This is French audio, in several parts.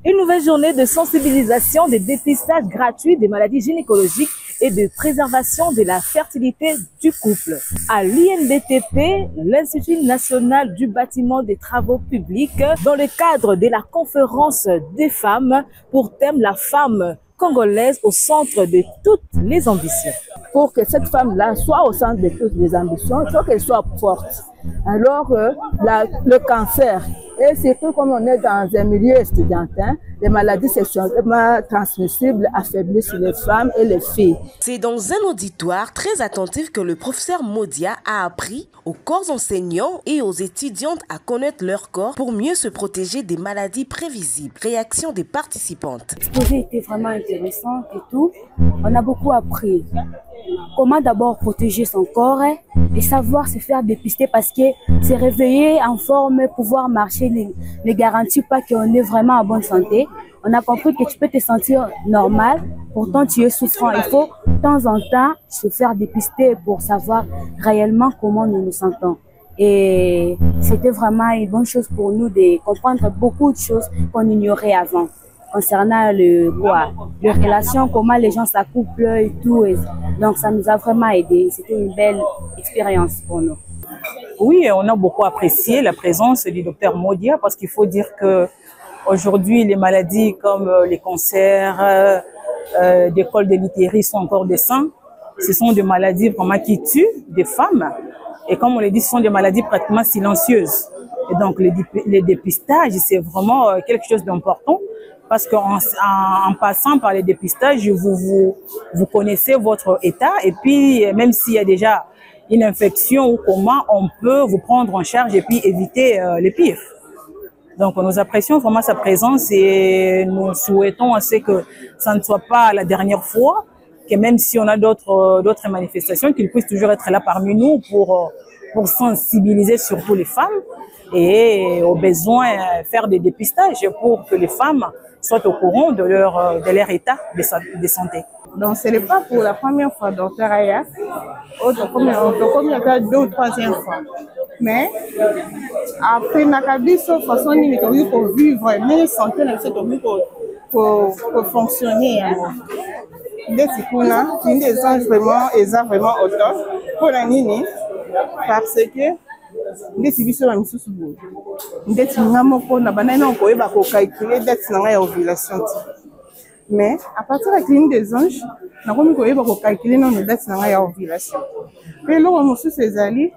Une nouvelle journée de sensibilisation, de dépistage gratuit des maladies gynécologiques et de préservation de la fertilité du couple. À l'INBTP, l'Institut national du bâtiment des travaux publics, dans le cadre de la conférence des femmes pour thème la femme congolaise au centre de toutes les ambitions. Pour que cette femme-là soit au centre de toutes les ambitions, il faut qu'elle soit forte. Alors, le cancer, et surtout comme on est dans un milieu estudiantin, les maladies sexuellement transmissibles affaiblissent les femmes et les filles. C'est dans un auditoire très attentif que le professeur Modia a appris aux corps enseignants et aux étudiantes à connaître leur corps pour mieux se protéger des maladies prévisibles. Réaction des participantes. L'exposé était vraiment intéressant et tout. On a beaucoup appris. Comment d'abord protéger son corps et savoir se faire dépister parce que se réveiller en forme, pouvoir marcher ne garantit pas qu'on est vraiment en bonne santé. On a compris que tu peux te sentir normal, pourtant tu es souffrant. Il faut de temps en temps se faire dépister pour savoir réellement comment nous nous sentons. Et c'était vraiment une bonne chose pour nous de comprendre beaucoup de choses qu'on ignorait avant. Concernant les relations, comment les gens s'accouplent et tout. Et donc, ça nous a vraiment aidé. C'était une belle expérience pour nous. Oui, on a beaucoup apprécié la présence du docteur Modia parce qu'il faut dire que aujourd'hui, les maladies comme les cancers, des cols de l'utérus ou encore des seins, ce sont des maladies vraiment qui tuent des femmes. Et comme on le dit, ce sont des maladies pratiquement silencieuses. Et donc, les dépistages, c'est vraiment quelque chose d'important. Parce qu'en passant par les dépistages, vous connaissez votre état et puis même s'il y a déjà une infection ou comment, on peut vous prendre en charge et puis éviter les pires. Donc nous apprécions vraiment sa présence et nous souhaitons que ça ne soit pas la dernière fois, que même si on a d'autres manifestations, qu'il puisse toujours être là parmi nous pour sensibiliser surtout les femmes et au besoin faire des dépistages pour que les femmes soient au courant de leur état de santé. Donc, ce n'est pas pour la première fois, docteur Aya. On comme la 2 ou 3e fois. Mais, après, Nakabiso, façon, il est pour vivre, mais santé, pour fonctionner. Des Tikuna, une des anges vraiment, vraiment autant, pour la Nini, parce que, ndeti biso ba misusu boye ndeti nga moko na banana okoyeba ko calculer date na ya ovulation mais à partir de la clinique des anges na komi koyeba ko calculer non date na ya ovulation pe lo mosusu ezali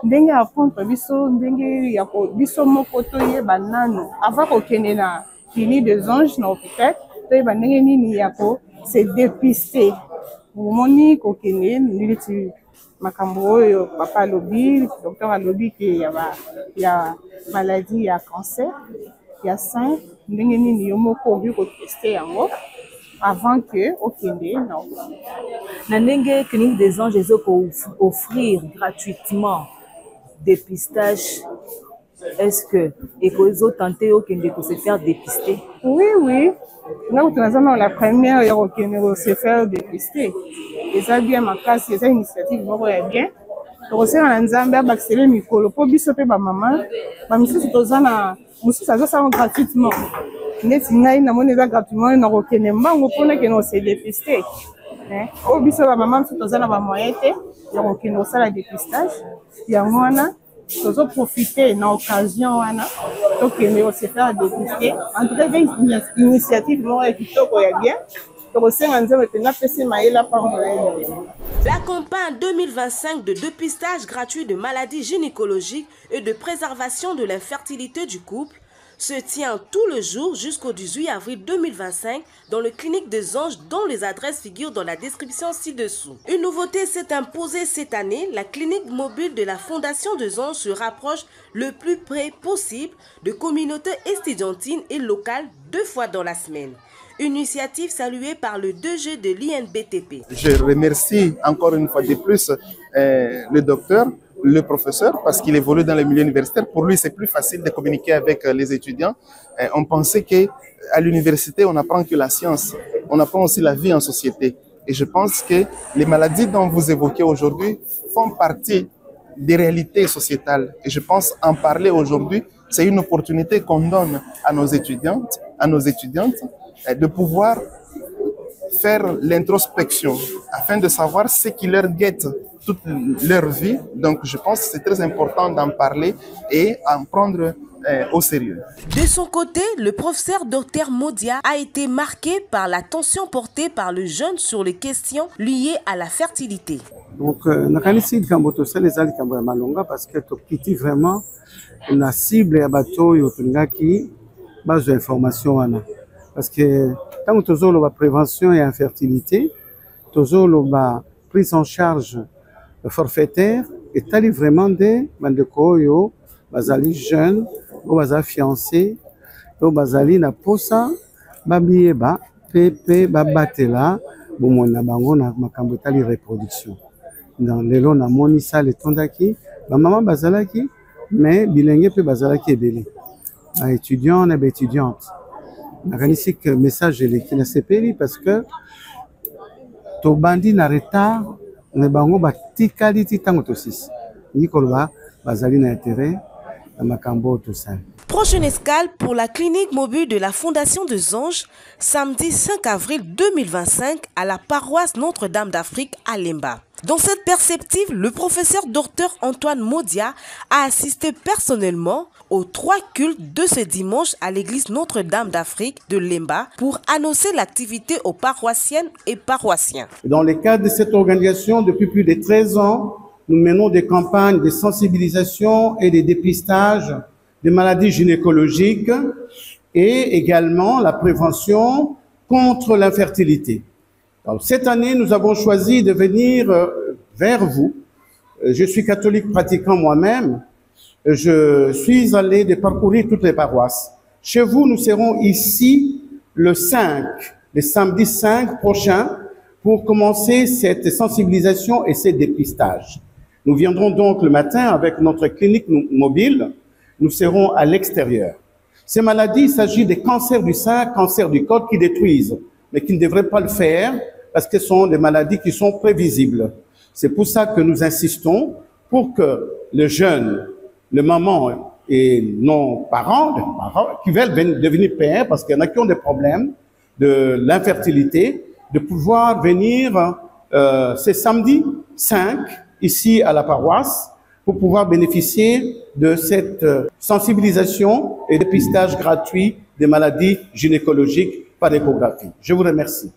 ndenge apprendre biso ndenge ya ko biso moko toyeba nano avant ko kende na clinique des anges na hôpital toyeba ndenge nini ya ko se dépister omoni ko kende ndeti makambo oyo papa alobi docteur alobi ke ya maladie ya cancer ya sein ndenge nini yo moko obi ko tester yango avant que okende na ndenge clinique des anges ezoko offrir gratuitement dépistage. Est-ce que ezo tenter okende ko se faire dépister? Oui nous avons la première et okende se faire dépister. Et ça bien ma classe, c'est une initiative beaucoup bien. Donc c'est un Nzambe abakisele mikolo po biso pe ba maman, ba misusu tozana, mususu azosa gratuitement. Neti ngai na moni za gratuitement na kokene mbango pona ke no se dépister. O biso ba maman misusu tozana ba moyete, ya kokene osala dépistage. Ya mwana tozo profiter na occasion wana tokende o se faire dépister. En tout cas, une initiative beaucoup kitoko ya bien. La campagne 2025 de dépistage gratuit de maladies gynécologiques et de préservation de l'infertilité du couple se tient tout le jour jusqu'au 18 avril 2025 dans le clinique des anges dont les adresses figurent dans la description ci-dessous. Une nouveauté s'est imposée cette année, la clinique mobile de la Fondation des Anges se rapproche le plus près possible de communautés estudiantines et locales 2 fois dans la semaine. Une initiative saluée par le DG de l'INBTP. Je remercie encore une fois de plus le docteur, le professeur, parce qu'il évolue dans le milieu universitaire. Pour lui, c'est plus facile de communiquer avec les étudiants. On pensait qu'à l'université, on apprend que la science, on apprend aussi la vie en société. Et je pense que les maladies dont vous évoquez aujourd'hui font partie des réalités sociétales. Et je pense en parler aujourd'hui c'est une opportunité qu'on donne à nos étudiantes, de pouvoir faire l'introspection afin de savoir ce qui leur guette toute leur vie. Donc, je pense que c'est très important d'en parler et en prendre au sérieux. De son côté, le professeur Dr Modia a été marqué par l'attention portée par le jeune sur les questions liées à la fertilité. Donc, nakanisi likambo ça les likambo ya malonga parce que tokiti vraiment la cible ya bato yo tungaki base d'information wana parce que tant que tozolo ba prévention et infertilité, tozolo ba prise en charge forfaitaire et tali vraiment des bandeko yo bazali jeunes ou bazali fiancés ou bazali na posa babieba pepe babatela bomona bango na makambo tali reproduction. Dans lelo na moni ça le tondaki ba maman bazalaki mais bilenge pe bazalaki ebele ba étudiants na ba étudiantes nakanisi que message eleki na sepeli parce que to bandi na retard na bango batikali ti tango to sisi nikoloba bazali na intérêt na makambo to ça. Prochaine escale pour la clinique mobile de la Fondation des Anges, samedi 5 avril 2025 à la paroisse Notre-Dame d'Afrique à Lemba. Dans cette perspective, le professeur Dr Antoine Modia a assisté personnellement aux 3 cultes de ce dimanche à l'église Notre-Dame d'Afrique de Lemba pour annoncer l'activité aux paroissiennes et paroissiens. Dans le cadre de cette organisation, depuis plus de 13 ans, nous menons des campagnes de sensibilisation et de dépistage des maladies gynécologiques et également la prévention contre l'infertilité. Cette année, nous avons choisi de venir vers vous. Je suis catholique pratiquant moi-même. Je suis allé de parcourir toutes les paroisses. Chez vous, nous serons ici le samedi 5 prochain pour commencer cette sensibilisation et ce dépistage. Nous viendrons donc le matin avec notre clinique mobile. Nous serons à l'extérieur. Ces maladies, il s'agit des cancers du sein, cancers du col qui détruisent, mais qui ne devraient pas le faire parce que ce sont des maladies qui sont prévisibles. C'est pour ça que nous insistons pour que les jeunes, les mamans et nos parents qui veulent devenir pères, parce qu'il y en a qui ont des problèmes de l'infertilité, de pouvoir venir ce samedi 5 ici à la paroisse pour pouvoir bénéficier de cette sensibilisation et dépistage gratuit des maladies gynécologiques par échographie. Je vous remercie.